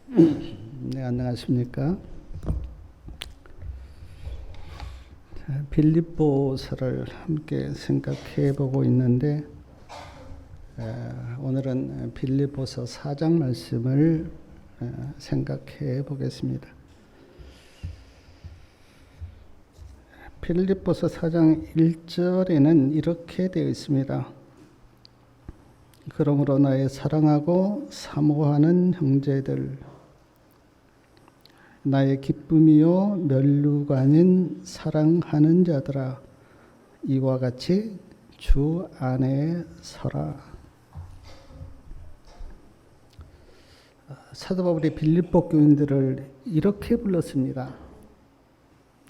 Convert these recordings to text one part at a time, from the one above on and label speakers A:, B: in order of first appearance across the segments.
A: 네, 안녕하십니까. 빌립보서를 함께 생각해 보고 있는데, 오늘은 빌립보서 4장 말씀을 생각해 보겠습니다. 빌립보서 4장 1절에는 이렇게 되어 있습니다. 그러므로 나의 사랑하고 사모하는 형제들, 나의 기쁨이요 멸류가 아닌 사랑하는 자들아, 이와 같이 주 안에 서라. 사도 바울이 빌립보 교인들을 이렇게 불렀습니다.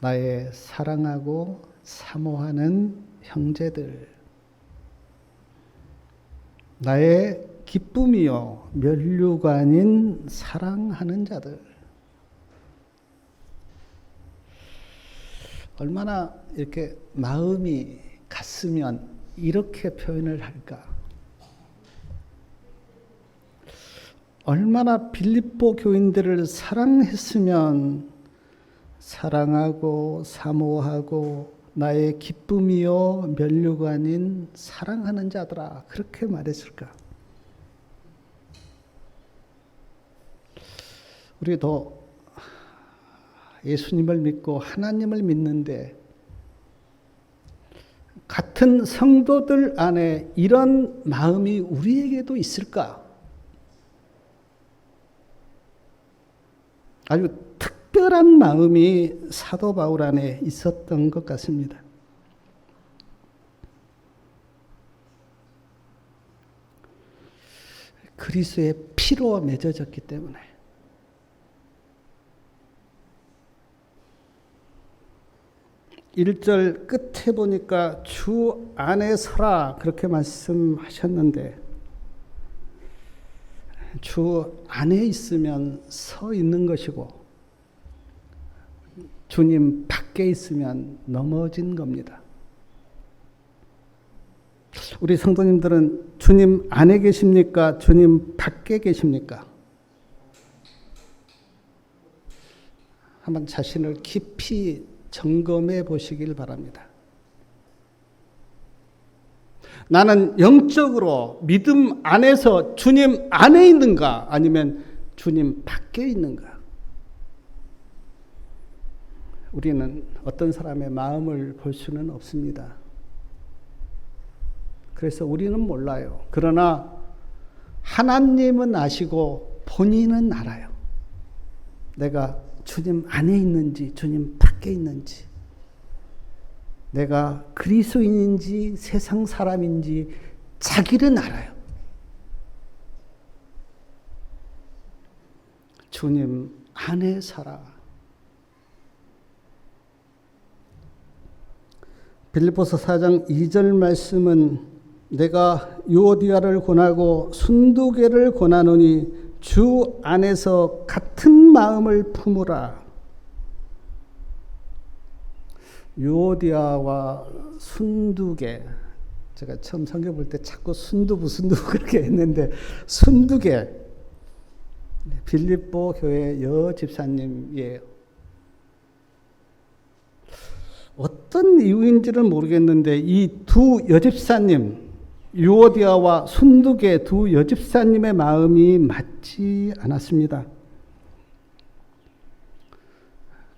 A: 나의 사랑하고 사모하는 형제들, 나의 기쁨이요 멸류가 아닌 사랑하는 자들. 얼마나 이렇게 마음이 갔으면 이렇게 표현을 할까? 얼마나 빌립보 교인들을 사랑했으면 사랑하고 사모하고 나의 기쁨이요 멸류가 아닌 사랑하는 자들아, 그렇게 말했을까? 우리도 예수님을 믿고 하나님을 믿는데 같은 성도들 안에 이런 마음이 우리에게도 있을까? 아주 특별한 마음이 사도 바울 안에 있었던 것 같습니다. 그리스도의 피로 맺어졌기 때문에. (1절) 끝에 보니까 주 안에 서라 그렇게 말씀하셨는데, 주 안에 있으면 서 있는 것이고 주님 밖에 있으면 넘어진 겁니다. 우리 성도님들은 주님 안에 계십니까? 주님 밖에 계십니까? 한번 자신을 깊이 점검해 보시길 바랍니다. 나는 영적으로 믿음 안에서 주님 안에 있는가? 아니면 주님 밖에 있는가? 우리는 어떤 사람의 마음을 볼 수는 없습니다. 그래서 우리는 몰라요. 그러나 하나님은 아시고 본인은 알아요. 내가 주님 안에 있는지 주님 밖에 있는지, 내가 그리스도인인지 세상 사람인지 자기는 알아요. 주님 안에 살아. 빌립보서 4장 2절 말씀은 내가 유오디아를 권하고 순두계를 권하노니 주 안에서 같은 마음을 품으라. 유오디아와 순두계, 제가 처음 성경 볼 때 자꾸 순두부 그렇게 했는데, 순두계 빌립보 교회 여집사님이에요. 어떤 이유인지는 모르겠는데 이 두 여집사님, 유오디아와 순두계 두 여집사님의 마음이 맞지 않았습니다.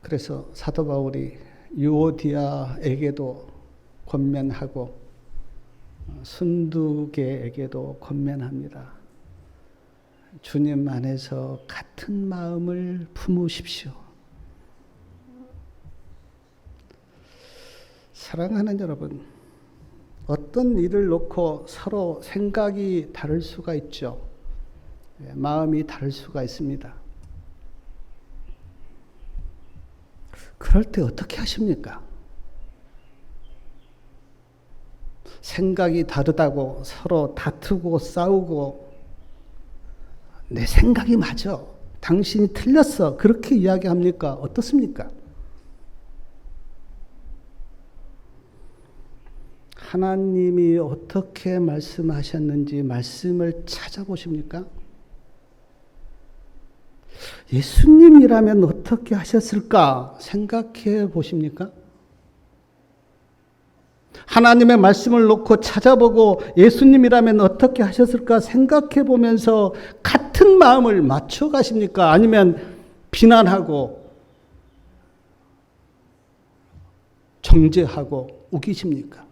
A: 그래서 사도 바울이 유오디아에게도 권면하고 순두계에게도 권면합니다. 주님 안에서 같은 마음을 품으십시오. 사랑하는 여러분, 어떤 일을 놓고 서로 생각이 다를 수가 있죠. 마음이 다를 수가 있습니다. 그럴 때 어떻게 하십니까? 생각이 다르다고 서로 다투고 싸우고, 내 생각이 맞아, 당신이 틀렸어, 그렇게 이야기합니까? 어떻습니까? 하나님이 어떻게 말씀하셨는지 말씀을 찾아보십니까? 예수님이라면 어떻게 하셨을까 생각해 보십니까? 하나님의 말씀을 놓고 찾아보고 예수님이라면 어떻게 하셨을까 생각해 보면서 같은 마음을 맞춰 가십니까? 아니면 비난하고 정죄하고 우기십니까?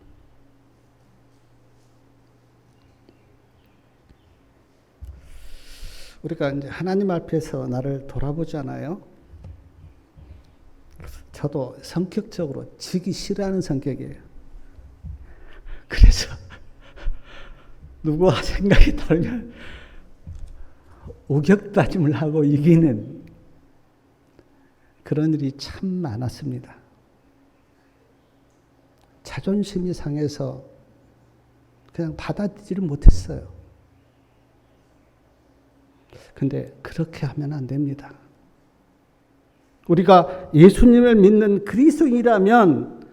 A: 우리가 이제 하나님 앞에서 나를 돌아보잖아요. 저도 성격적으로 지기 싫어하는 성격이에요. 그래서 누구와 생각이 다르면 우격다짐을 하고 이기는 그런 일이 참 많았습니다. 자존심이 상해서 그냥 받아들이지를 못했어요. 근데 그렇게 하면 안 됩니다. 우리가 예수님을 믿는 그리스도인이라면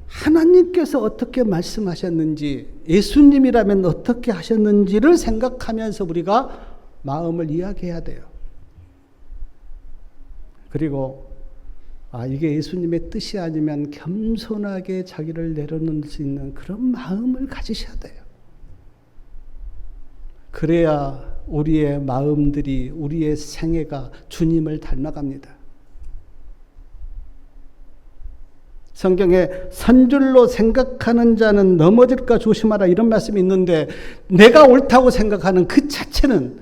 A: 하나님께서 어떻게 말씀하셨는지, 예수님이라면 어떻게 하셨는지를 생각하면서 우리가 마음을 이야기해야 돼요. 그리고 이게 예수님의 뜻이 아니면 겸손하게 자기를 내려놓을 수 있는 그런 마음을 가지셔야 돼요. 그래야 우리의 마음들이, 우리의 생애가 주님을 닮아갑니다. 성경에 선 줄로 생각하는 자는 넘어질까 조심하라 이런 말씀이 있는데 내가 옳다고 생각하는 그 자체는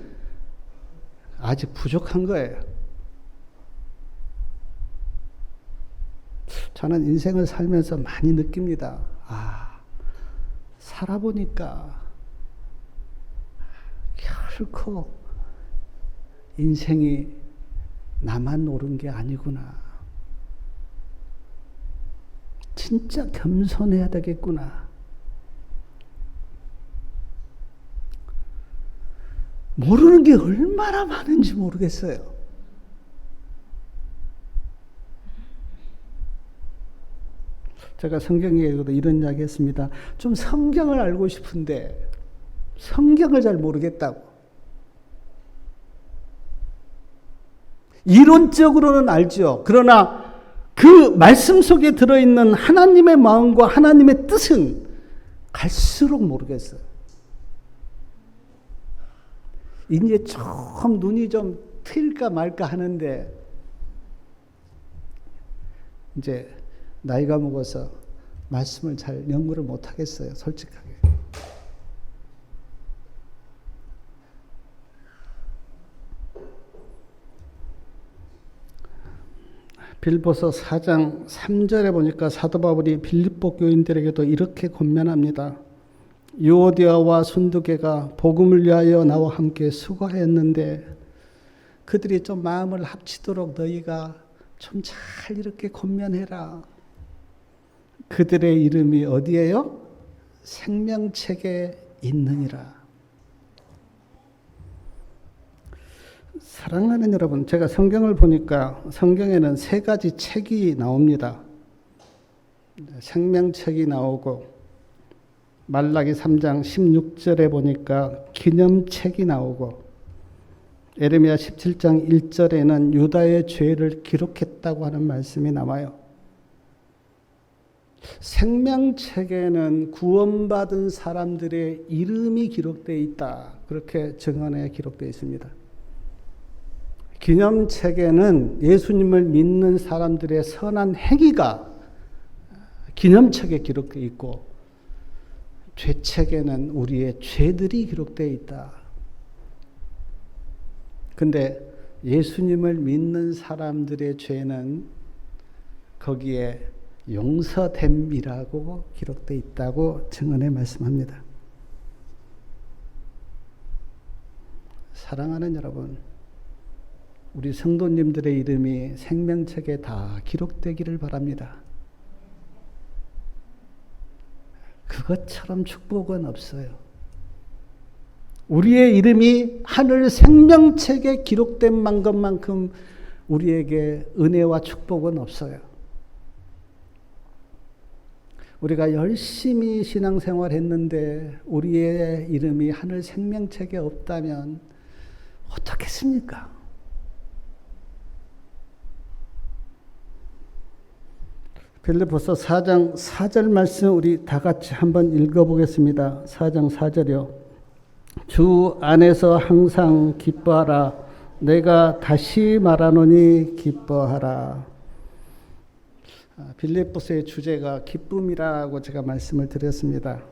A: 아직 부족한 거예요. 저는 인생을 살면서 많이 느낍니다. 살아보니까 결코 인생이 나만 옳은 게 아니구나. 진짜 겸손해야 되겠구나. 모르는 게 얼마나 많은지 모르겠어요. 제가 성경에도 이런 이야기 했습니다. 좀 성경을 알고 싶은데 성경을 잘 모르겠다고. 이론적으로는 알죠. 그러나 그 말씀 속에 들어있는 하나님의 마음과 하나님의 뜻은 갈수록 모르겠어요. 이제 좀 눈이 좀 트일까 말까 하는데 이제 나이가 먹어서 말씀을 잘 연구를 못 하겠어요. 솔직하게. 빌보서 4장 3절에 보니까 사도 바울이 빌립보 교인들에게도 이렇게 권면합니다. 유오디아와 순두계가 복음을 위하여 나와 함께 수고하였는데 그들이 좀 마음을 합치도록 너희가 좀 잘 이렇게 권면해라. 그들의 이름이 어디에요? 생명책에 있느니라. 사랑하는 여러분, 제가 성경을 보니까 성경에는 3가지 책이 나옵니다. 생명책이 나오고 말라기 3장 16절에 보니까 기념책이 나오고 에레미야 17장 1절에는 유다의 죄를 기록했다고 하는 말씀이 나와요. 생명책에는 구원받은 사람들의 이름이 기록되어 있다. 그렇게 정언에 기록되어 있습니다. 기념책에는 예수님을 믿는 사람들의 선한 행위가 기념책에 기록되어 있고 죄책에는 우리의 죄들이 기록되어 있다. 근데 예수님을 믿는 사람들의 죄는 거기에 용서됨이라고 기록되어 있다고 증언에 말씀합니다. 사랑하는 여러분, 우리 성도님들의 이름이 생명책에 다 기록되기를 바랍니다. 그것처럼 축복은 없어요. 우리의 이름이 하늘 생명책에 기록된 것만큼 우리에게 은혜와 축복은 없어요. 우리가 열심히 신앙생활 했는데 우리의 이름이 하늘 생명책에 없다면 어떻겠습니까? 빌립보서 4장 4절 말씀 우리 다 같이 한번 읽어보겠습니다. 4장 4절이요. 주 안에서 항상 기뻐하라. 내가 다시 말하노니 기뻐하라. 빌립보서의 주제가 기쁨이라고 제가 말씀을 드렸습니다.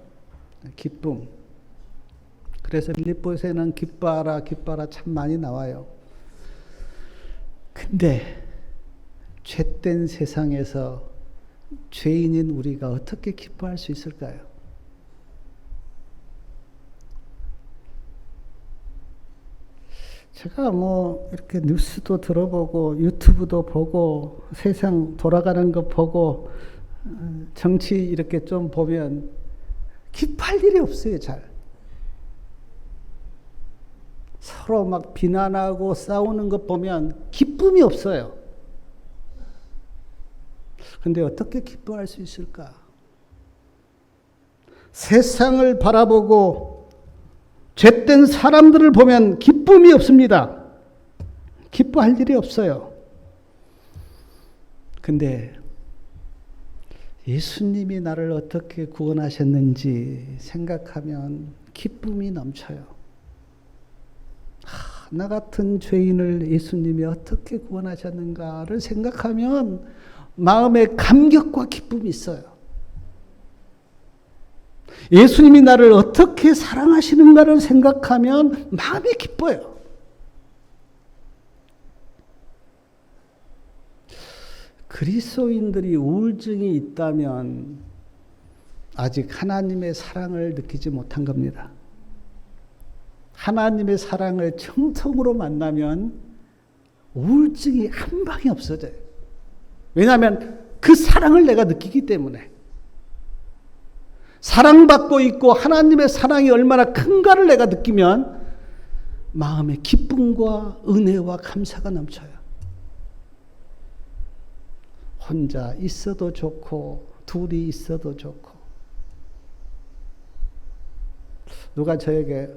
A: 기쁨. 그래서 빌립보서에는 기뻐하라, 기뻐하라 참 많이 나와요. 근데 죄된 세상에서 죄인인 우리가 어떻게 기뻐할 수 있을까요? 제가 이렇게 뉴스도 들어보고 유튜브도 보고 세상 돌아가는 거 보고 정치 이렇게 좀 보면 기뻐할 일이 없어요, 잘. 서로 막 비난하고 싸우는 것 보면 기쁨이 없어요. 근데 어떻게 기뻐할 수 있을까? 세상을 바라보고 죄된 사람들을 보면 기쁨이 없습니다. 기뻐할 일이 없어요. 근데 예수님이 나를 어떻게 구원하셨는지 생각하면 기쁨이 넘쳐요. 나 같은 죄인을 예수님이 어떻게 구원하셨는가를 생각하면 마음에 감격과 기쁨이 있어요. 예수님이 나를 어떻게 사랑하시는가를 생각하면 마음이 기뻐요. 그리스도인들이 우울증이 있다면 아직 하나님의 사랑을 느끼지 못한 겁니다. 하나님의 사랑을 정통으로 만나면 우울증이 한 방에 없어져요. 왜냐하면 그 사랑을 내가 느끼기 때문에. 사랑받고 있고 하나님의 사랑이 얼마나 큰가를 내가 느끼면 마음에 기쁨과 은혜와 감사가 넘쳐요. 혼자 있어도 좋고 둘이 있어도 좋고. 누가 저에게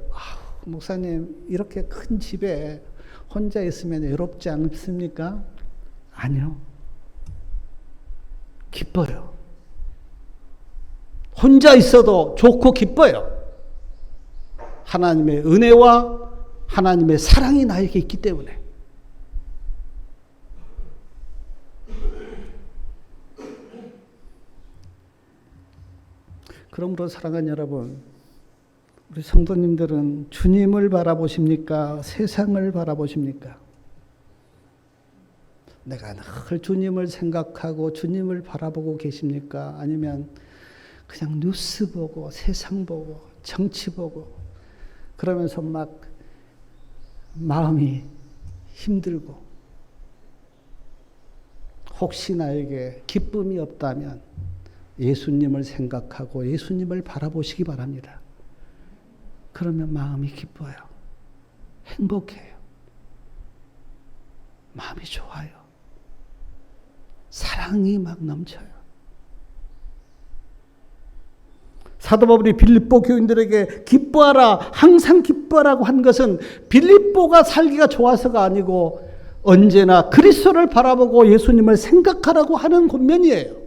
A: 목사님 이렇게 큰 집에 혼자 있으면 외롭지 않습니까? 아니요. 기뻐요. 혼자 있어도 좋고 기뻐요. 하나님의 은혜와 하나님의 사랑이 나에게 있기 때문에. 그러므로 사랑하는 여러분, 우리 성도님들은 주님을 바라보십니까? 세상을 바라보십니까? 내가 늘 주님을 생각하고 주님을 바라보고 계십니까? 아니면 그냥 뉴스 보고 세상 보고 정치 보고 그러면서 막 마음이 힘들고 혹시 나에게 기쁨이 없다면 예수님을 생각하고 예수님을 바라보시기 바랍니다. 그러면 마음이 기뻐요. 행복해요. 마음이 좋아요. 사랑이 막 넘쳐요. 사도 바울이 빌립보 교인들에게 기뻐하라, 항상 기뻐하라고 한 것은 빌립보가 살기가 좋아서가 아니고 언제나 그리스도를 바라보고 예수님을 생각하라고 하는 권면이에요.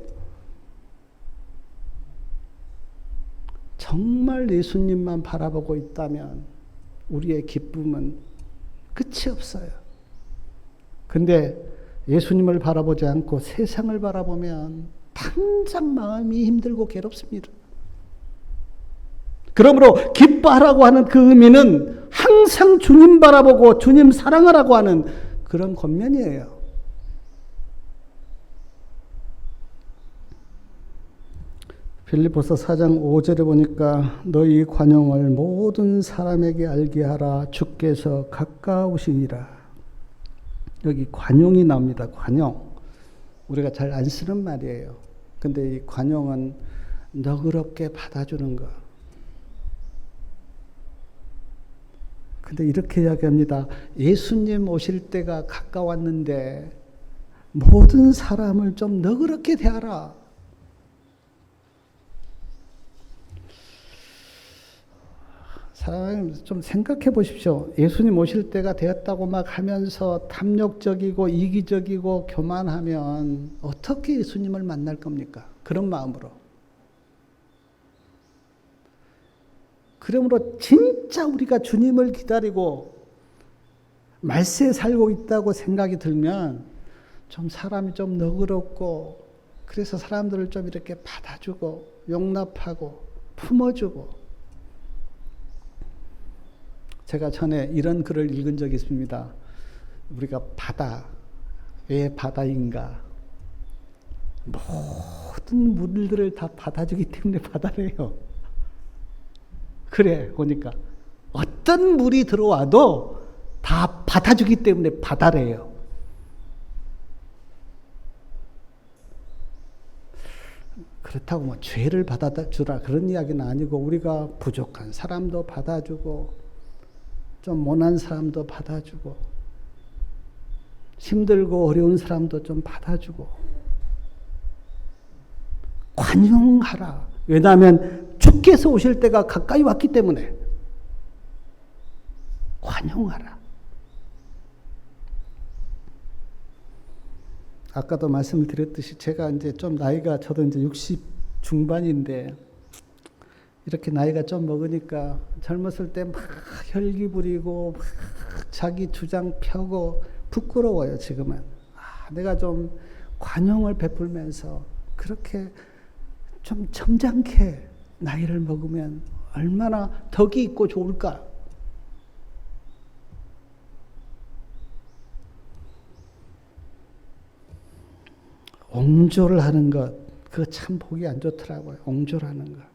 A: 정말 예수님만 바라보고 있다면 우리의 기쁨은 끝이 없어요. 근데 예수님을 바라보지 않고 세상을 바라보면 당장 마음이 힘들고 괴롭습니다. 그러므로 기뻐하라고 하는 그 의미는 항상 주님 바라보고 주님 사랑하라고 하는 그런 권면이에요. 빌립보서 4장 5절에 보니까 너희 관용을 모든 사람에게 알게 하라. 주께서 가까우시니라. 여기 관용이 나옵니다. 관용. 우리가 잘 안 쓰는 말이에요. 근데 이 관용은 너그럽게 받아주는 것. 근데 이렇게 이야기합니다. 예수님 오실 때가 가까웠는데 모든 사람을 좀 너그럽게 대하라. 사장님 좀 생각해 보십시오. 예수님 오실 때가 되었다고 막 하면서 탐욕적이고 이기적이고 교만하면 어떻게 예수님을 만날 겁니까? 그런 마음으로. 그러므로 진짜 우리가 주님을 기다리고 말세에 살고 있다고 생각이 들면 좀 사람이 좀 너그럽고 그래서 사람들을 좀 이렇게 받아주고 용납하고 품어주고. 제가 전에 이런 글을 읽은 적이 있습니다. 우리가 바다, 왜 바다인가? 모든 물들을 다 받아주기 때문에 바다래요. 그래, 보니까 어떤 물이 들어와도 다 받아주기 때문에 바다래요. 그렇다고 뭐 죄를 받아주라 그런 이야기는 아니고 우리가 부족한 사람도 받아주고 좀 모난 사람도 받아주고 힘들고 어려운 사람도 좀 받아주고 관용하라. 왜냐하면 주께서 오실 때가 가까이 왔기 때문에 관용하라. 아까도 말씀을 드렸듯이 제가 이제 좀 나이가 저도 이제 60 중반인데 이렇게 나이가 좀 먹으니까 젊었을 때 막 혈기 부리고 막 자기 주장 펴고 부끄러워요. 지금은 내가 좀 관용을 베풀면서 그렇게 좀 점잖게 나이를 먹으면 얼마나 덕이 있고 좋을까. 옹졸을 하는 것, 그거 참 보기 안 좋더라고요. 옹졸하는 것.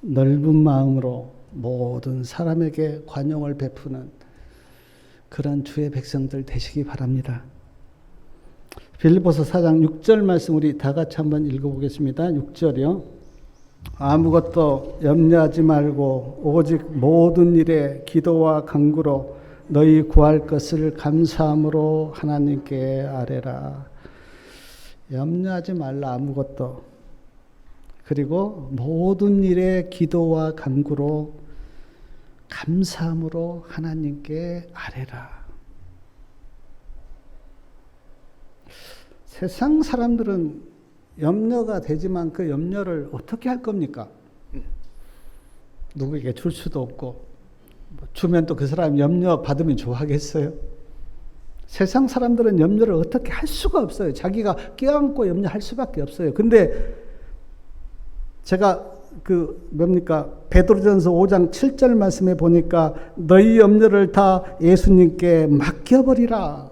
A: 넓은 마음으로 모든 사람에게 관용을 베푸는 그런 주의 백성들 되시기 바랍니다. 빌립보서 4장 6절 말씀 우리 다 같이 한번 읽어보겠습니다. 6절이요. 아무것도 염려하지 말고 오직 모든 일에 기도와 간구로 너희 구할 것을 감사함으로 하나님께 아뢰라. 염려하지 말라 아무것도. 그리고 모든 일에 기도와 간구로 감사함으로 하나님께 아뢰라. 세상 사람들은 염려가 되지만 그 염려를 어떻게 할 겁니까? 누구에게 줄 수도 없고 주면 또 그 사람이 염려 받으면 좋아하겠어요? 세상 사람들은 염려를 어떻게 할 수가 없어요. 자기가 껴안고 염려할 수밖에 없어요. 근데 제가 베드로전서 5장 7절 말씀에 보니까 너희 염려를 다 예수님께 맡겨버리라.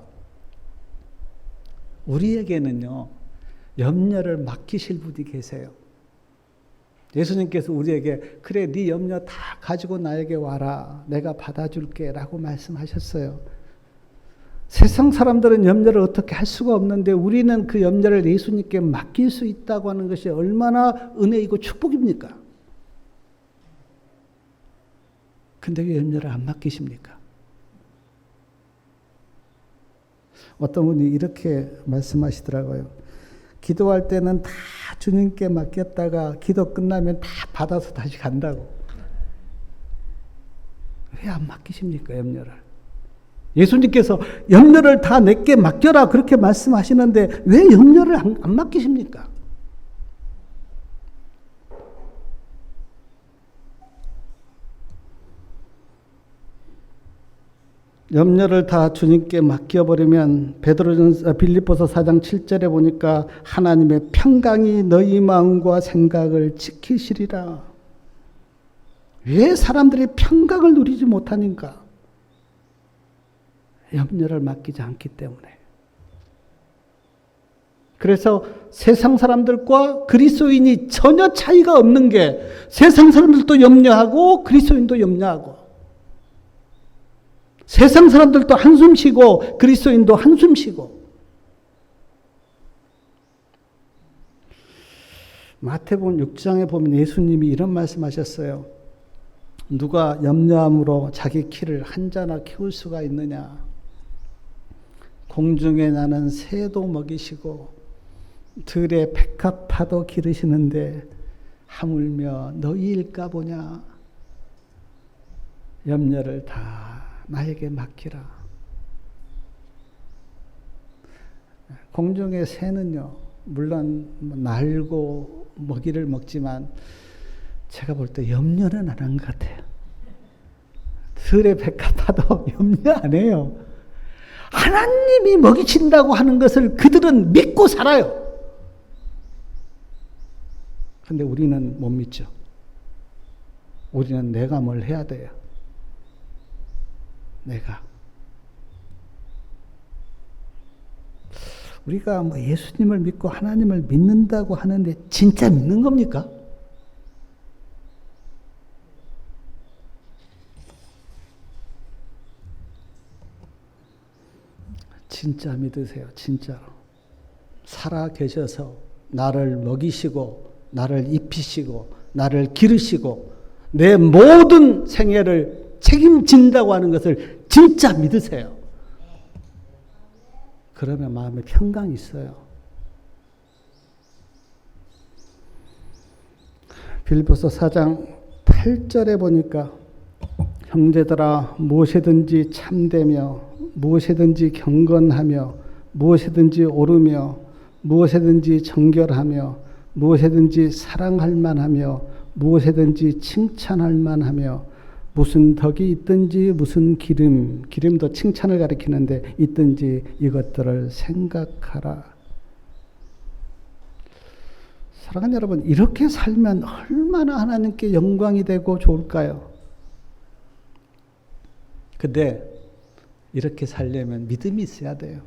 A: 우리에게는요, 염려를 맡기실 분이 계세요. 예수님께서 우리에게 그래 네 염려 다 가지고 나에게 와라. 내가 받아줄게 라고 말씀하셨어요. 세상 사람들은 염려를 어떻게 할 수가 없는데 우리는 그 염려를 예수님께 맡길 수 있다고 하는 것이 얼마나 은혜이고 축복입니까? 근데 왜 염려를 안 맡기십니까? 어떤 분이 이렇게 말씀하시더라고요. 기도할 때는 다 주님께 맡겼다가 기도 끝나면 다 받아서 다시 간다고. 왜 안 맡기십니까, 염려를? 예수님께서 염려를 다 내게 맡겨라 그렇게 말씀하시는데 왜 염려를 안 맡기십니까? 염려를 다 주님께 맡겨버리면 빌립보서 4장 7절에 보니까 하나님의 평강이 너희 마음과 생각을 지키시리라. 왜 사람들이 평강을 누리지 못하는가? 염려를 맡기지 않기 때문에. 그래서 세상 사람들과 그리스도인이 전혀 차이가 없는 게 세상 사람들도 염려하고 그리스도인도 염려하고 세상 사람들도 한숨 쉬고 그리스도인도 한숨 쉬고. 마태복음 6장에 보면 예수님이 이런 말씀하셨어요. 누가 염려함으로 자기 키를 한 자나 키울 수가 있느냐. 공중에 나는 새도 먹이시고 들에 백합화도 기르시는데 하물며 너희일까 보냐. 염려를 다 나에게 맡기라. 공중의 새는요, 물론 날고 먹이를 먹지만 제가 볼 때 염려는 안 한 것 같아요. 들의 백합화도 염려 안 해요. 하나님이 먹이친다고 하는 것을 그들은 믿고 살아요. 근데 우리는 못 믿죠. 우리는 내가 뭘 해야 돼요. 내가. 우리가 뭐 예수님을 믿고 하나님을 믿는다고 하는데 진짜 믿는 겁니까? 진짜 믿으세요. 진짜로. 살아 계셔서 나를 먹이시고 나를 입히시고 나를 기르시고 내 모든 생애를 책임진다고 하는 것을 진짜 믿으세요. 그러면 마음에 평강이 있어요. 빌립보서 4장 8절에 보니까 형제들아 무엇이든지 참되며 무엇이든지 경건하며 무엇이든지 옳으며 무엇이든지 정결하며 무엇이든지 사랑할 만하며 무엇이든지 칭찬할 만하며 무슨 덕이 있든지 무슨 기름도 칭찬을 가리키는데 있든지 이것들을 생각하라. 사랑하는 여러분, 이렇게 살면 얼마나 하나님께 영광이 되고 좋을까요? 근데 이렇게 살려면 믿음이 있어야 돼요.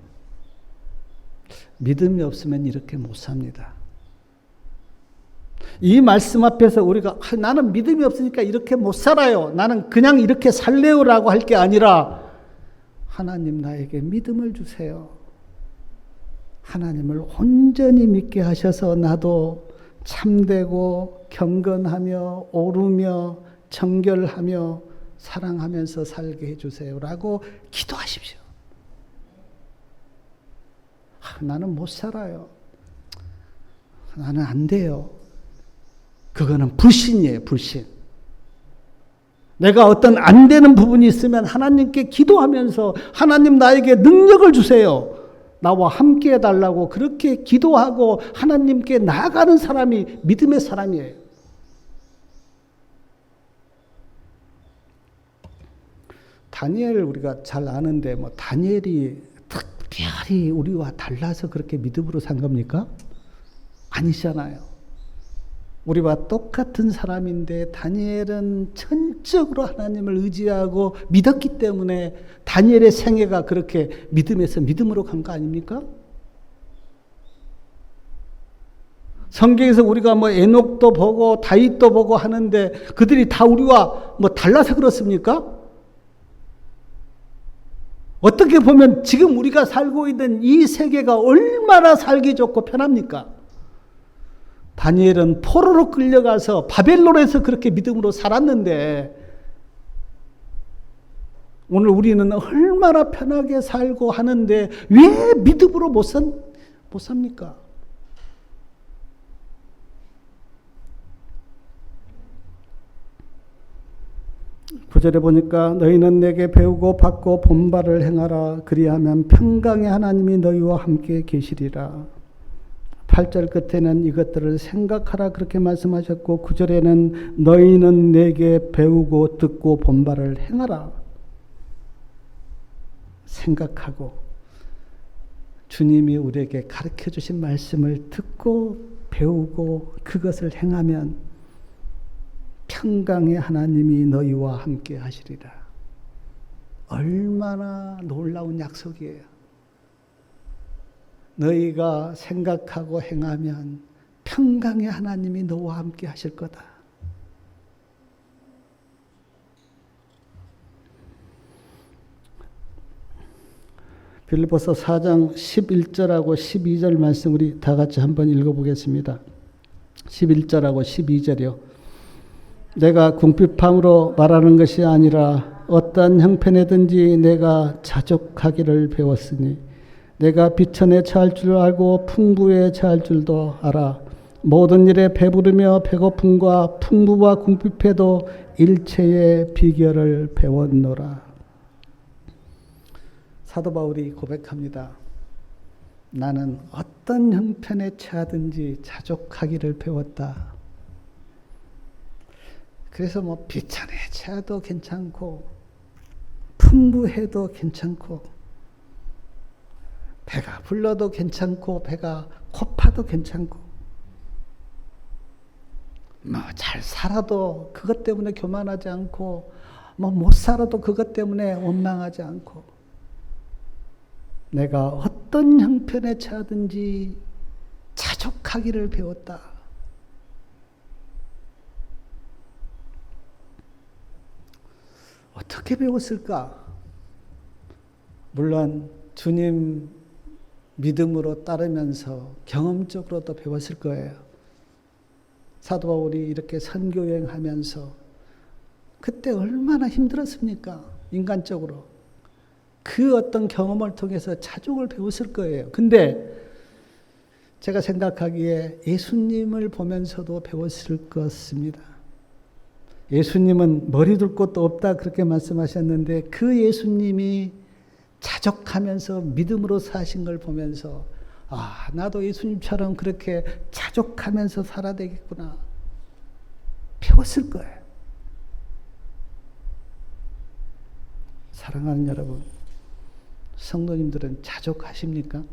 A: 믿음이 없으면 이렇게 못 삽니다. 이 말씀 앞에서 우리가 나는 믿음이 없으니까 이렇게 못 살아요. 나는 그냥 이렇게 살래요라고 할 게 아니라 하나님 나에게 믿음을 주세요. 하나님을 온전히 믿게 하셔서 나도 참되고 경건하며 옳으며 정결하며 사랑하면서 살게 해주세요라고 기도하십시오. 나는 못 살아요. 나는 안 돼요. 그거는 불신이에요, 불신. 내가 어떤 안 되는 부분이 있으면 하나님께 기도하면서 하나님 나에게 능력을 주세요. 나와 함께 해달라고 그렇게 기도하고 하나님께 나아가는 사람이 믿음의 사람이에요. 다니엘을 우리가 잘 아는데 뭐 다니엘이 특별히 우리와 달라서 그렇게 믿음으로 산 겁니까? 아니잖아요. 우리와 똑같은 사람인데 다니엘은 전적으로 하나님을 의지하고 믿었기 때문에 다니엘의 생애가 그렇게 믿음에서 믿음으로 간 거 아닙니까? 성경에서 우리가 뭐 에녹도 보고 다윗도 보고 하는데 그들이 다 우리와 뭐 달라서 그렇습니까? 어떻게 보면 지금 우리가 살고 있는 이 세계가 얼마나 살기 좋고 편합니까? 다니엘은 포로로 끌려가서 바벨론에서 그렇게 믿음으로 살았는데 오늘 우리는 얼마나 편하게 살고 하는데 왜 믿음으로 못 삽니까? 구절에 보니까 너희는 내게 배우고 받고 본바를 행하라. 그리하면 평강의 하나님이 너희와 함께 계시리라. 8절 끝에는 이것들을 생각하라 그렇게 말씀하셨고 9절에는 너희는 내게 배우고 듣고 본바를 행하라. 생각하고 주님이 우리에게 가르쳐 주신 말씀을 듣고 배우고 그것을 행하면 평강의 하나님이 너희와 함께 하시리라. 얼마나 놀라운 약속이에요. 너희가 생각하고 행하면 평강의 하나님이 너와 함께 하실 거다. 빌립보서 4장 11절하고 12절 말씀 우리 다 같이 한번 읽어보겠습니다. 11절하고 12절이요. 내가 궁핍함으로 말하는 것이 아니라 어떠한 형편에든지 내가 자족하기를 배웠으니 내가 비천에 처할 줄 알고 풍부에 처할 줄도 알아. 모든 일에 배부르며 배고픔과 풍부와 궁핍해도 일체의 비결을 배웠노라. 사도 바울이 고백합니다. 나는 어떤 형편에 처하든지 자족하기를 배웠다. 그래서 뭐 비천에 처해도 괜찮고 풍부해도 괜찮고 배가 불러도 괜찮고 배가 고파도 괜찮고 뭐 잘 살아도 그것 때문에 교만하지 않고 뭐 못 살아도 그것 때문에 원망하지 않고 내가 어떤 형편에 처하든지 자족하기를 배웠다. 어떻게 배웠을까? 물론 주님 믿음으로 따르면서 경험적으로도 배웠을 거예요. 사도 바울이 이렇게 선교여행하면서 그때 얼마나 힘들었습니까? 인간적으로. 그 어떤 경험을 통해서 자족을 배웠을 거예요. 근데 제가 생각하기에 예수님을 보면서도 배웠을 것입니다. 예수님은 머리 둘 곳도 없다 그렇게 말씀하셨는데 그 예수님이 자족하면서 믿음으로 사신 걸 보면서 아, 나도 예수님처럼 그렇게 자족하면서 살아야 되겠구나. 배웠을 거예요. 사랑하는 여러분, 성도님들은 자족하십니까?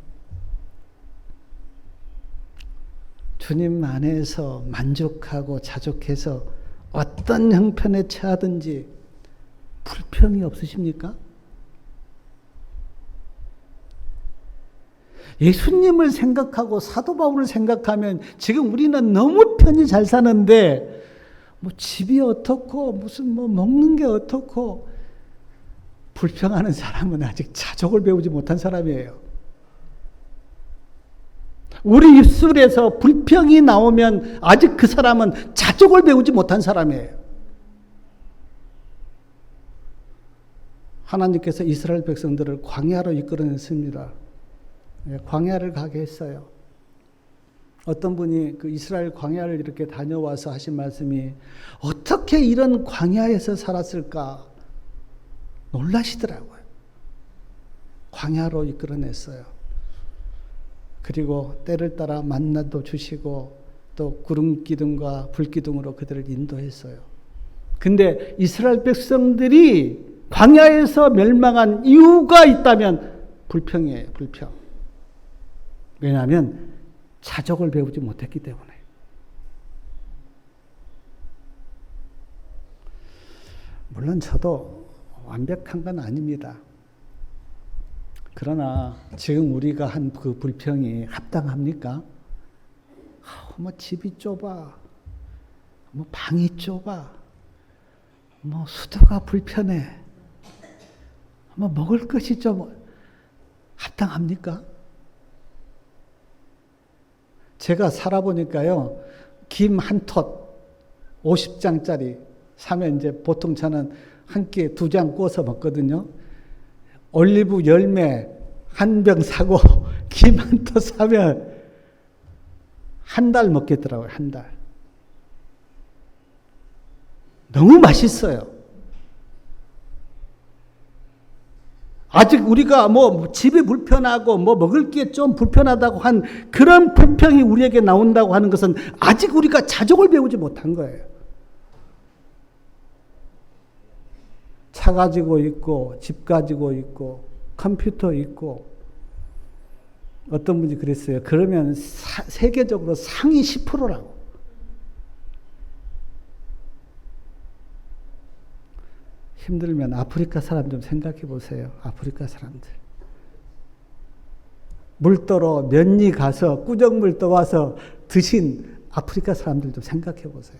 A: 주님 안에서 만족하고 자족해서 어떤 형편에 처하든지 불평이 없으십니까? 예수님을 생각하고 사도 바울을 생각하면 지금 우리는 너무 편히 잘 사는데 뭐 집이 어떻고 무슨 뭐 먹는 게 어떻고 불평하는 사람은 아직 자족을 배우지 못한 사람이에요. 우리 입술에서 불평이 나오면 아직 그 사람은 자족을 배우지 못한 사람이에요. 하나님께서 이스라엘 백성들을 광야로 이끌어냈습니다. 광야를 가게 했어요. 어떤 분이 그 이스라엘 광야를 이렇게 다녀와서 하신 말씀이 어떻게 이런 광야에서 살았을까 놀라시더라고요. 광야로 이끌어냈어요. 그리고 때를 따라 만나도 주시고 또 구름 기둥과 불 기둥으로 그들을 인도했어요. 근데 이스라엘 백성들이 광야에서 멸망한 이유가 있다면 불평이에요. 불평. 왜냐하면 자족을 배우지 못했기 때문에. 물론 저도 완벽한 건 아닙니다. 그러나 지금 우리가 한 그 불평이 합당합니까? 뭐 집이 좁아, 뭐 방이 좁아, 뭐 수도가 불편해, 뭐 먹을 것이 좀 합당합니까? 제가 살아보니까요, 김 한 톳 50장짜리 사면 이제 보통 저는 한 끼에 2장 구워서 먹거든요. 올리브 열매 한 병 사고 김 한 톳 사면 한 달 먹겠더라고요. 한 달. 너무 맛있어요. 아직 우리가 뭐 집이 불편하고 뭐 먹을 게 좀 불편하다고 한 그런 불평이 우리에게 나온다고 하는 것은 아직 우리가 자족을 배우지 못한 거예요. 차 가지고 있고 집 가지고 있고 컴퓨터 있고 어떤 분이 그랬어요. 그러면 세계적으로 상위 10%라고. 힘들면 아프리카 사람 좀 생각해 보세요. 아프리카 사람들. 물떠러 면리 가서 꾸정물 떠와서 드신 아프리카 사람들 좀 생각해 보세요.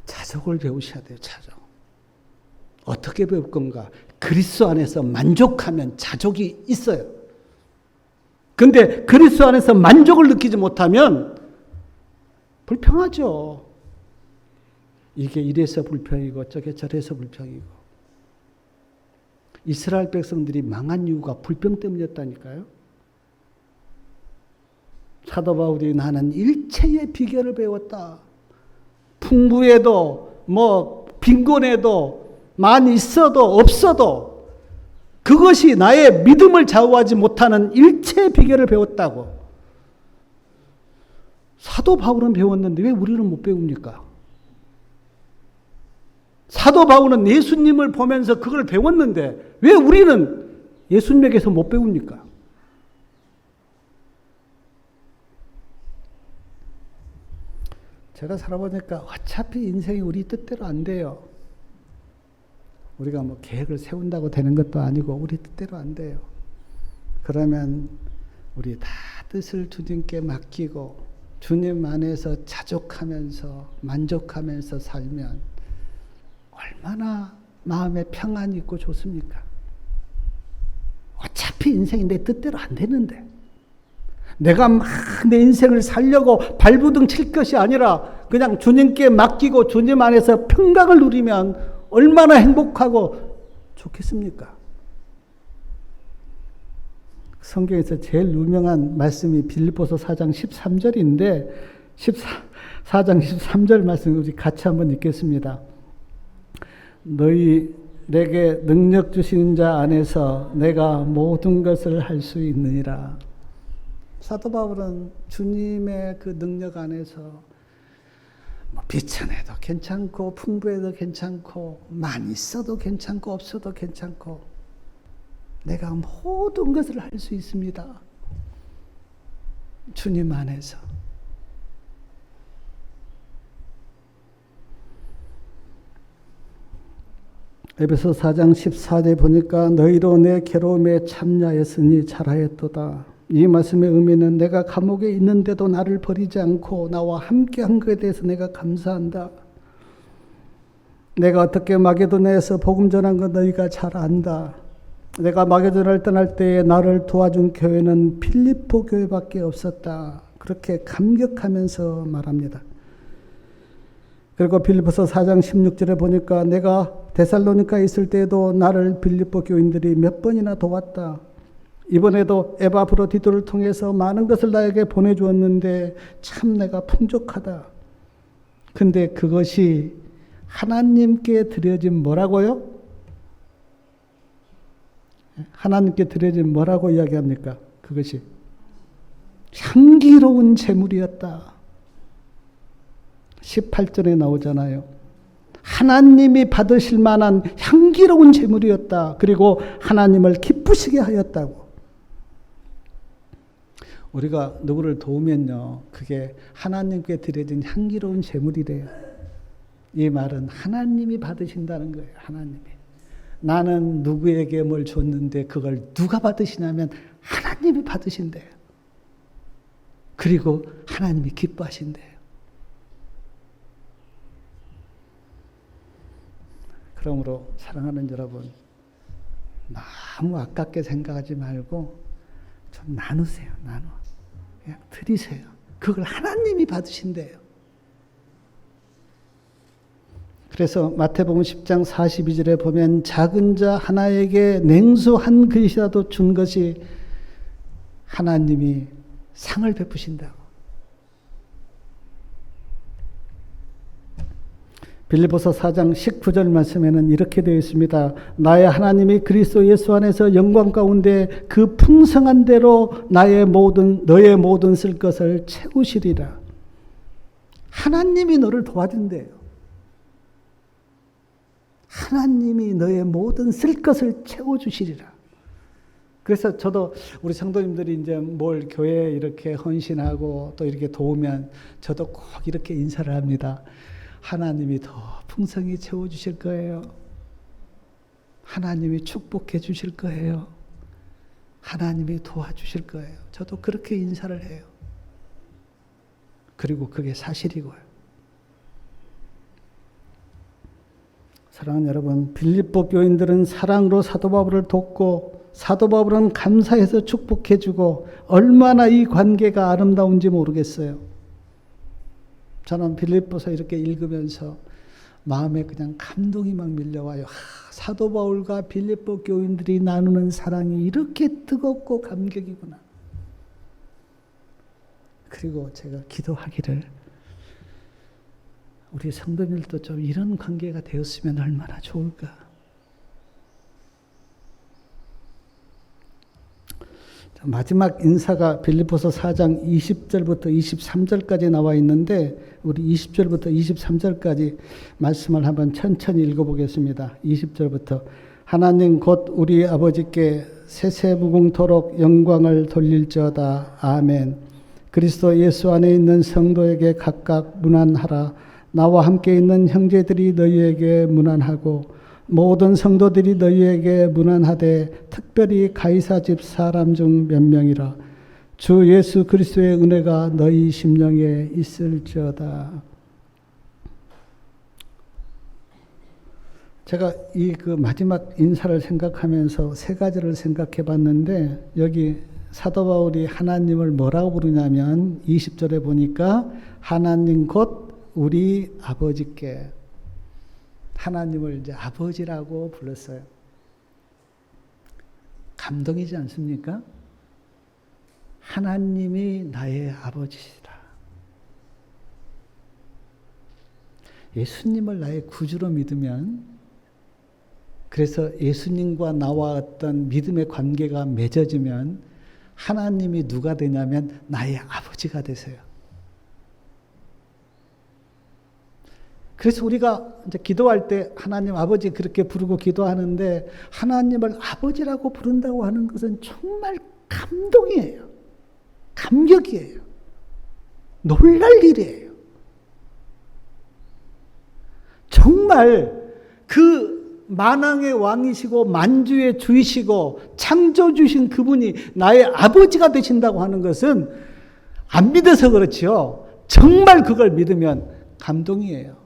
A: 자족을 배우셔야 돼요. 자족. 어떻게 배울 건가? 그리스도 안에서 만족하면 자족이 있어요. 근데 그리스도 안에서 만족을 느끼지 못하면 불평하죠. 이게 이래서 불평이고 저게 저래서 불평이고. 이스라엘 백성들이 망한 이유가 불병 때문이었다니까요. 사도 바울이 나는 일체의 비결을 배웠다. 풍부해도 빈곤해도 많이 있어도 없어도 그것이 나의 믿음을 좌우하지 못하는 일체의 비결을 배웠다고. 사도 바울은 배웠는데 왜 우리는 못 배웁니까? 사도 바울은 예수님을 보면서 그걸 배웠는데 왜 우리는 예수님에게서 못 배웁니까? 제가 살아보니까 어차피 인생이 우리 뜻대로 안 돼요. 우리가 계획을 세운다고 되는 것도 아니고 우리 뜻대로 안 돼요. 그러면 우리 다 뜻을 주님께 맡기고 주님 안에서 자족하면서 만족하면서 살면 얼마나 마음에 평안이 있고 좋습니까? 어차피 인생이 내 뜻대로 안 되는데 내가 막 내 인생을 살려고 발부둥 칠 것이 아니라 그냥 주님께 맡기고 주님 안에서 평강을 누리면 얼마나 행복하고 좋겠습니까? 성경에서 제일 유명한 말씀이 빌립보서 4장 13절인데 4장 13절 말씀 우리 같이 한번 읽겠습니다. 너희 내게 능력 주시는 자 안에서 내가 모든 것을 할 수 있느니라. 사도 바울은 주님의 그 능력 안에서 비천해도 괜찮고 풍부해도 괜찮고 많이 있어도 괜찮고 없어도 괜찮고 내가 모든 것을 할 수 있습니다. 주님 안에서. 에베소 4장 14절에 보니까 너희로 내 괴로움에 참여했으니 잘하였도다. 이 말씀의 의미는 내가 감옥에 있는데도 나를 버리지 않고 나와 함께한 것에 대해서 내가 감사한다. 내가 어떻게 마게도냐에서 복음 전한 거 너희가 잘 안다. 내가 마게도냐를 떠날 때에 나를 도와준 교회는 필리포 교회밖에 없었다. 그렇게 감격하면서 말합니다. 그리고 빌립보서 4장 16절에 보니까 내가 데살로니카에 있을 때에도 나를 빌립보 교인들이 몇 번이나 도왔다. 이번에도 에바브로디도를 통해서 많은 것을 나에게 보내주었는데 참 내가 풍족하다. 근데 그것이 하나님께 드려진 뭐라고요? 하나님께 드려진 뭐라고 이야기합니까? 그것이 향기로운 제물이었다. 18절에 나오잖아요. 하나님이 받으실 만한 향기로운 제물이었다. 그리고 하나님을 기쁘시게 하였다고. 우리가 누구를 도우면요, 그게 하나님께 드려진 향기로운 제물이래요. 이 말은 하나님이 받으신다는 거예요. 하나님이. 나는 누구에게 뭘 줬는데 그걸 누가 받으시냐면 하나님이 받으신대요. 그리고 하나님이 기뻐하신대요. 그러므로 사랑하는 여러분, 너무 아깝게 생각하지 말고 좀 나누세요. 그냥 드리세요. 그걸 하나님이 받으신대요. 그래서 마태복음 10장 42절에 보면 작은 자 하나에게 냉수 한 그릇이라도 준 것이 하나님이 상을 베푸신다고. 빌립보서 4장 19절 말씀에는 이렇게 되어 있습니다. 나의 하나님이 그리스도 예수 안에서 영광 가운데 그 풍성한 대로 너의 모든 쓸 것을 채우시리라. 하나님이 너를 도와준대요. 하나님이 너의 모든 쓸 것을 채워주시리라. 그래서 저도 우리 성도님들이 이제 뭘 교회에 이렇게 헌신하고 또 이렇게 도우면 저도 꼭 이렇게 인사를 합니다. 하나님이 더 풍성히 채워주실 거예요. 하나님이 축복해 주실 거예요. 하나님이 도와주실 거예요. 저도 그렇게 인사를 해요. 그리고 그게 사실이고요. 사랑하는 여러분, 빌립보 교인들은 사랑으로 사도 바울을 돕고 사도 바울은 감사해서 축복해 주고 얼마나 이 관계가 아름다운지 모르겠어요. 저는 빌립보서 이렇게 읽으면서 마음에 그냥 감동이 막 밀려와요. 사도 바울과 빌립보 교인들이 나누는 사랑이 이렇게 뜨겁고 감격이구나. 그리고 제가 기도하기를 우리 성도님들도 좀 이런 관계가 되었으면 얼마나 좋을까. 마지막 인사가 빌립보서 4장 20절부터 23절까지 나와 있는데 우리 20절부터 23절까지 말씀을 한번 천천히 읽어보겠습니다. 20절부터 하나님 곧 우리 아버지께 세세무궁토록 영광을 돌릴지어다. 아멘. 그리스도 예수 안에 있는 성도에게 각각 문안하라. 나와 함께 있는 형제들이 너희에게 문안하고 모든 성도들이 너희에게 문안하되 특별히 가이사 집 사람 중 몇 명이라. 주 예수 그리스도의 은혜가 너희 심령에 있을지어다. 제가 이 그 마지막 인사를 생각하면서 세 가지를 생각해 봤는데 여기 사도 바울이 하나님을 뭐라고 부르냐면 20절에 보니까 하나님 곧 우리 아버지께 하나님을 이제 아버지라고 불렀어요. 감동이지 않습니까? 하나님이 나의 아버지시다. 예수님을 나의 구주로 믿으면, 그래서 예수님과 나와 어떤 믿음의 관계가 맺어지면 하나님이 누가 되냐면 나의 아버지가 되세요. 그래서 우리가 이제 기도할 때 하나님 아버지 그렇게 부르고 기도하는데 하나님을 아버지라고 부른다고 하는 것은 정말 감동이에요. 감격이에요. 놀랄 일이에요. 정말 그 만왕의 왕이시고 만주의 주이시고 창조주신 그분이 나의 아버지가 되신다고 하는 것은 안 믿어서 그렇지요. 정말 그걸 믿으면 감동이에요.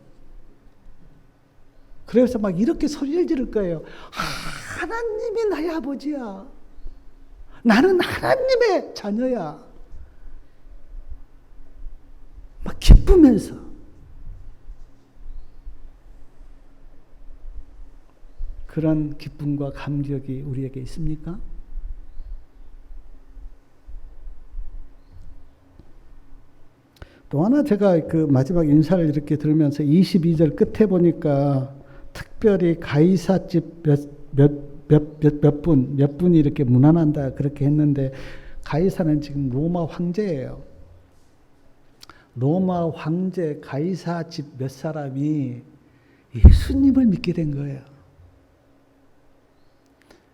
A: 그래서 막 이렇게 소리를 지를 거예요. 하나님이 나의 아버지야. 나는 하나님의 자녀야. 막 기쁘면서. 그런 기쁨과 감격이 우리에게 있습니까? 또 하나 제가 그 마지막 인사를 이렇게 들으면서 22절 끝에 보니까 특별히 가이사집 몇 분이 이렇게 문안한다 그렇게 했는데 가이사는 지금 로마 황제예요. 로마 황제 가이사 집 몇 사람이 예수님을 믿게 된 거예요.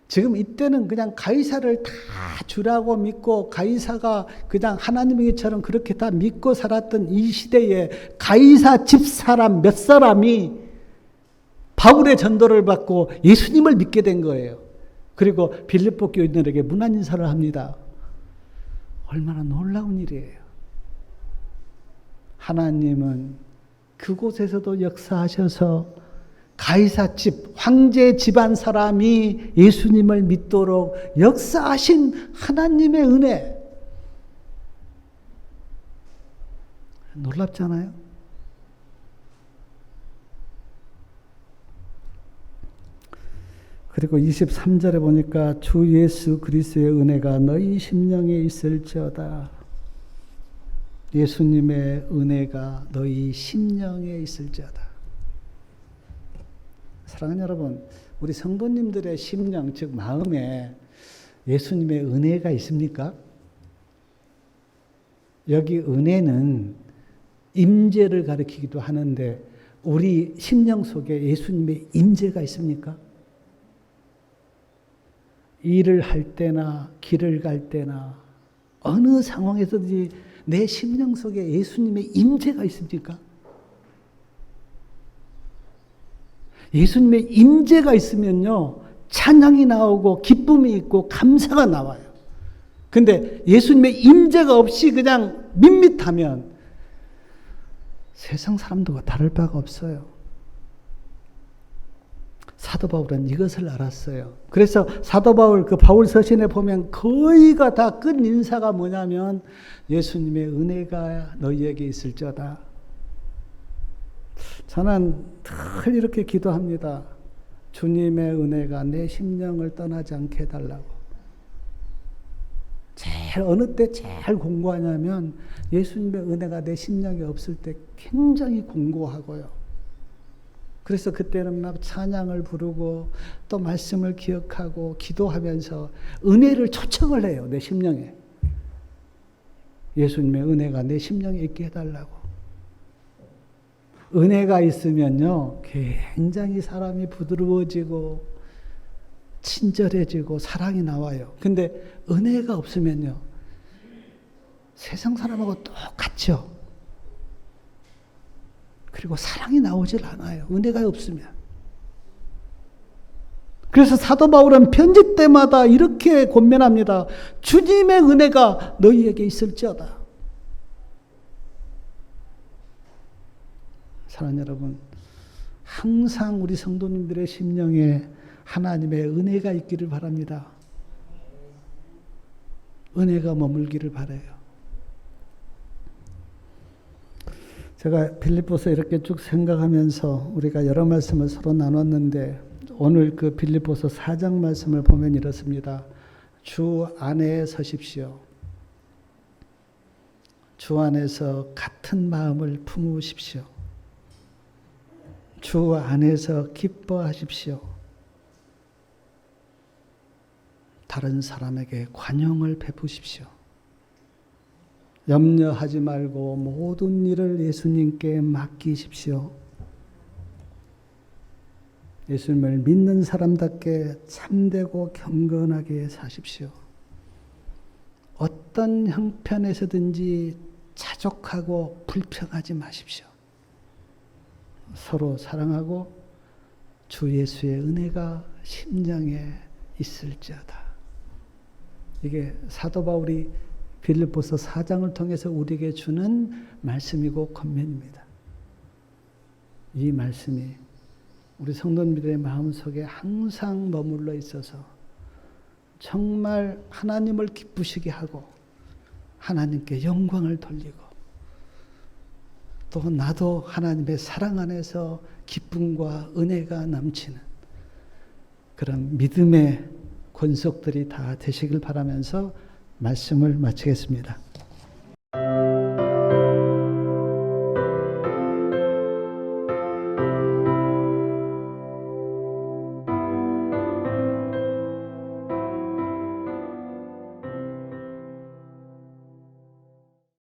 A: 지금 이때는 그냥 가이사를 다 주라고 믿고 가이사가 그냥 하나님이처럼 그렇게 다 믿고 살았던 이 시대에 가이사 집 사람 몇 사람이 바울의 전도를 받고 예수님을 믿게 된 거예요. 그리고 빌립보 교인들에게 문안 인사를 합니다. 얼마나 놀라운 일이에요. 하나님은 그곳에서도 역사하셔서 가이사 집, 황제 집안 사람이 예수님을 믿도록 역사하신 하나님의 은혜. 놀랍잖아요. 그리고 23절에 보니까 주 예수 그리스도의 은혜가 너희 심령에 있을지어다. 예수님의 은혜가 너희 심령에 있을지어다. 사랑하는 여러분, 우리 성도님들의 심령, 즉 마음에 예수님의 은혜가 있습니까? 여기 은혜는 임재를 가리키기도 하는데 우리 심령 속에 예수님의 임재가 있습니까? 일을 할 때나 길을 갈 때나 어느 상황에서든지 내 심령 속에 예수님의 임재가 있습니까? 예수님의 임재가 있으면요, 찬양이 나오고 기쁨이 있고 감사가 나와요. 근데 예수님의 임재가 없이 그냥 밋밋하면 세상 사람들과 다를 바가 없어요. 사도 바울은 이것을 알았어요. 그래서 사도 바울 그 바울 서신에 보면 거의가 다 끝 인사가 뭐냐면 예수님의 은혜가 너희에게 있을지어다. 저는 늘 이렇게 기도합니다. 주님의 은혜가 내 심령을 떠나지 않게 해달라고. 어느 때 제일 공고하냐면 예수님의 은혜가 내 심령에 없을 때 굉장히 공고하고요. 그래서 그때는 막 찬양을 부르고 또 말씀을 기억하고 기도하면서 은혜를 초청을 해요. 내 심령에. 예수님의 은혜가 내 심령에 있게 해달라고. 은혜가 있으면요, 굉장히 사람이 부드러워지고 친절해지고 사랑이 나와요. 근데 은혜가 없으면요, 세상 사람하고 똑같죠. 그리고 사랑이 나오질 않아요. 은혜가 없으면. 그래서 사도 바울은 편지 때마다 이렇게 권면합니다. 주님의 은혜가 너희에게 있을지어다. 사랑하는 여러분, 항상 우리 성도님들의 심령에 하나님의 은혜가 있기를 바랍니다. 은혜가 머물기를 바라요. 제가 빌립보서 이렇게 쭉 생각하면서 우리가 여러 말씀을 서로 나눴는데 오늘 그 빌립보서 4장 말씀을 보면 이렇습니다. 주 안에 서십시오. 주 안에서 같은 마음을 품으십시오. 주 안에서 기뻐하십시오. 다른 사람에게 관용을 베푸십시오. 염려하지 말고 모든 일을 예수님께 맡기십시오. 예수님을 믿는 사람답게 참되고 경건하게 사십시오. 어떤 형편에서든지 자족하고 불평하지 마십시오. 서로 사랑하고 주 예수의 은혜가 심장에 있을지어다. 이게 사도 바울이 빌립보서 4장을 통해서 우리에게 주는 말씀이고 권면입니다. 이 말씀이 우리 성도님들의 마음속에 항상 머물러 있어서 정말 하나님을 기쁘시게 하고 하나님께 영광을 돌리고 또 나도 하나님의 사랑 안에서 기쁨과 은혜가 넘치는 그런 믿음의 권속들이 다 되시길 바라면서 말씀을 마치겠습니다.